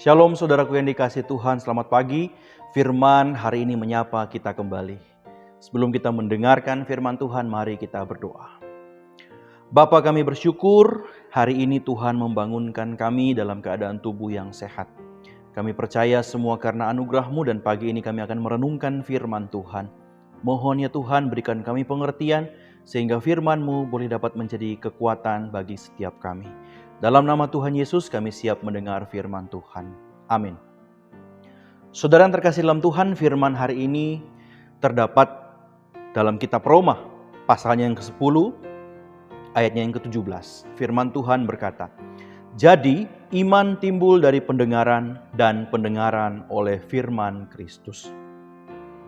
Shalom saudaraku yang dikasihi Tuhan, selamat pagi. Firman hari ini menyapa kita kembali. Sebelum kita mendengarkan firman Tuhan, mari kita berdoa. Bapa, kami bersyukur hari ini Tuhan membangunkan kami dalam keadaan tubuh yang sehat. Kami percaya semua karena anugerah-Mu dan pagi ini kami akan merenungkan firman Tuhan. Mohon ya Tuhan berikan kami pengertian sehingga firman-Mu boleh dapat menjadi kekuatan bagi setiap kami. Dalam nama Tuhan Yesus kami siap mendengar firman Tuhan. Amin. Saudara yang terkasih dalam Tuhan, firman hari ini terdapat dalam kitab Roma, pasalnya yang ke-10, ayatnya yang ke-17. Firman Tuhan berkata, "Jadi iman timbul dari pendengaran dan pendengaran oleh firman Kristus."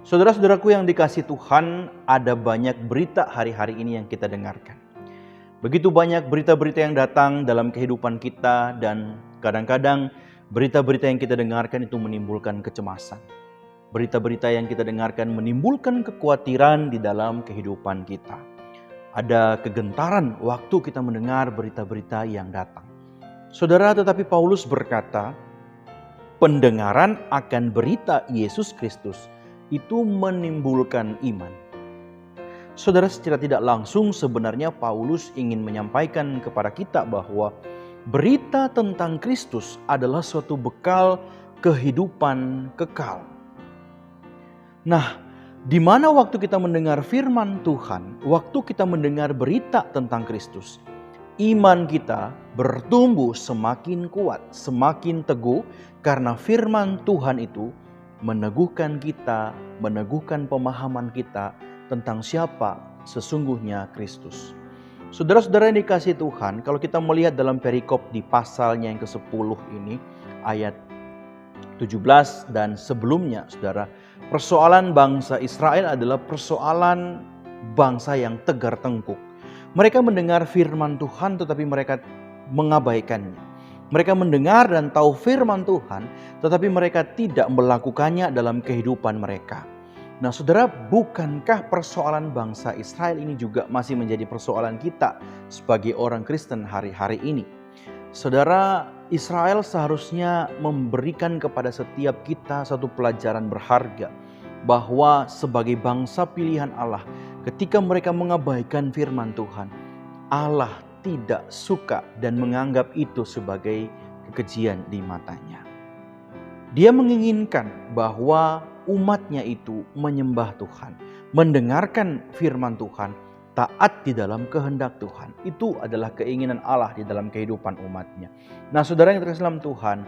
Saudara-saudaraku yang dikasihi Tuhan, ada banyak berita hari-hari ini yang kita dengarkan. Begitu banyak berita-berita yang datang dalam kehidupan kita dan kadang-kadang berita-berita yang kita dengarkan itu menimbulkan kecemasan. Berita-berita yang kita dengarkan menimbulkan kekhawatiran di dalam kehidupan kita. Ada kegentaran waktu kita mendengar berita-berita yang datang. Saudara, tetapi Paulus berkata, pendengaran akan berita Yesus Kristus itu menimbulkan iman. Saudara, secara tidak langsung sebenarnya Paulus ingin menyampaikan kepada kita bahwa berita tentang Kristus adalah suatu bekal kehidupan kekal. Nah, di mana waktu kita mendengar firman Tuhan, waktu kita mendengar berita tentang Kristus, iman kita bertumbuh semakin kuat, semakin teguh karena firman Tuhan itu meneguhkan kita, meneguhkan pemahaman kita tentang siapa sesungguhnya Kristus. Saudara-saudara yang dikasihi Tuhan, kalau kita melihat dalam perikop di pasalnya yang ke-10 ini, ayat 17 dan sebelumnya, saudara, persoalan bangsa Israel adalah persoalan bangsa yang tegar tengkuk. Mereka mendengar firman Tuhan tetapi mereka mengabaikannya. Mereka mendengar dan tahu firman Tuhan tetapi mereka tidak melakukannya dalam kehidupan mereka. Nah saudara, bukankah persoalan bangsa Israel ini juga masih menjadi persoalan kita sebagai orang Kristen hari-hari ini? Saudara, Israel seharusnya memberikan kepada setiap kita satu pelajaran berharga bahwa sebagai bangsa pilihan Allah, ketika mereka mengabaikan firman Tuhan, Allah tidak suka dan menganggap itu sebagai kekejian di matanya. Dia menginginkan bahwa umatnya itu menyembah Tuhan, mendengarkan firman Tuhan, taat di dalam kehendak Tuhan. Itu adalah keinginan Allah di dalam kehidupan umatnya. Nah saudara yang terkasih dalam Tuhan,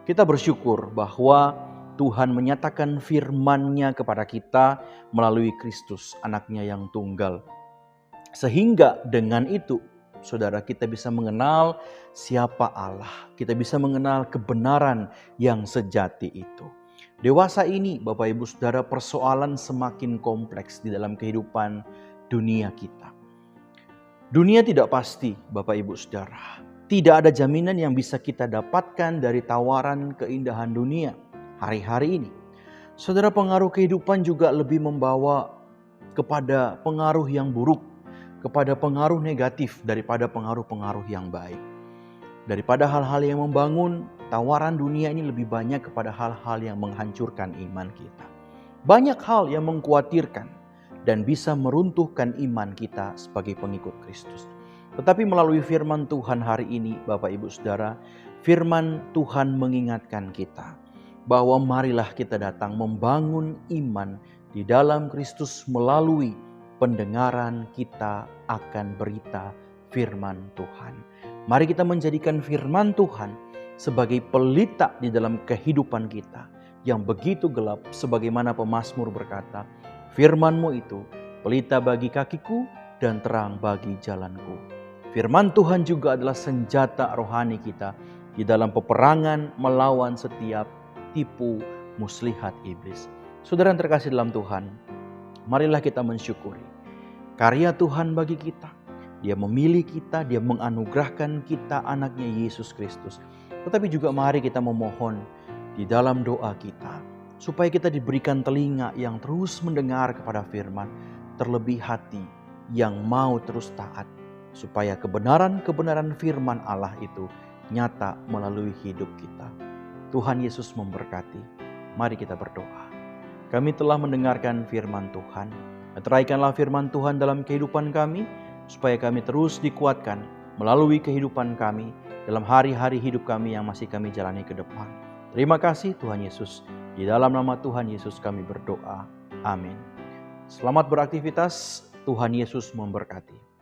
kita bersyukur bahwa Tuhan menyatakan firman-Nya kepada kita melalui Kristus, anaknya yang tunggal. Sehingga dengan itu, saudara, kita bisa mengenal siapa Allah. Kita bisa mengenal kebenaran yang sejati itu. Dewasa ini, Bapak Ibu Saudara, persoalan semakin kompleks di dalam kehidupan dunia kita. Dunia tidak pasti, Bapak Ibu Saudara. Tidak ada jaminan yang bisa kita dapatkan dari tawaran keindahan dunia hari-hari ini. Saudara, pengaruh kehidupan juga lebih membawa kepada pengaruh yang buruk, kepada pengaruh negatif daripada pengaruh-pengaruh yang baik. Daripada hal-hal yang membangun, tawaran dunia ini lebih banyak kepada hal-hal yang menghancurkan iman kita. Banyak hal yang mengkhawatirkan dan bisa meruntuhkan iman kita sebagai pengikut Kristus. Tetapi melalui firman Tuhan hari ini, Bapak Ibu Saudara, firman Tuhan mengingatkan kita bahwa marilah kita datang membangun iman di dalam Kristus melalui pendengaran kita akan berita firman Tuhan. Mari kita menjadikan firman Tuhan sebagai pelita di dalam kehidupan kita yang begitu gelap, sebagaimana pemazmur berkata, firman-Mu itu pelita bagi kakiku dan terang bagi jalanku. Firman Tuhan juga adalah senjata rohani kita di dalam peperangan melawan setiap tipu muslihat iblis. Saudara yang terkasih dalam Tuhan, marilah kita mensyukuri karya Tuhan bagi kita. Dia memilih kita, Dia menganugerahkan kita anaknya Yesus Kristus. Tetapi juga mari kita memohon di dalam doa kita, supaya kita diberikan telinga yang terus mendengar kepada firman, terlebih hati yang mau terus taat, supaya kebenaran-kebenaran firman Allah itu nyata melalui hidup kita. Tuhan Yesus memberkati. Mari kita berdoa. Kami telah mendengarkan firman Tuhan. Meteraikanlah firman Tuhan dalam kehidupan kami, supaya kami terus dikuatkan melalui kehidupan kami dalam hari-hari hidup kami yang masih kami jalani ke depan. Terima kasih Tuhan Yesus. Di dalam nama Tuhan Yesus kami berdoa. Amin. Selamat beraktivitas. Tuhan Yesus memberkati.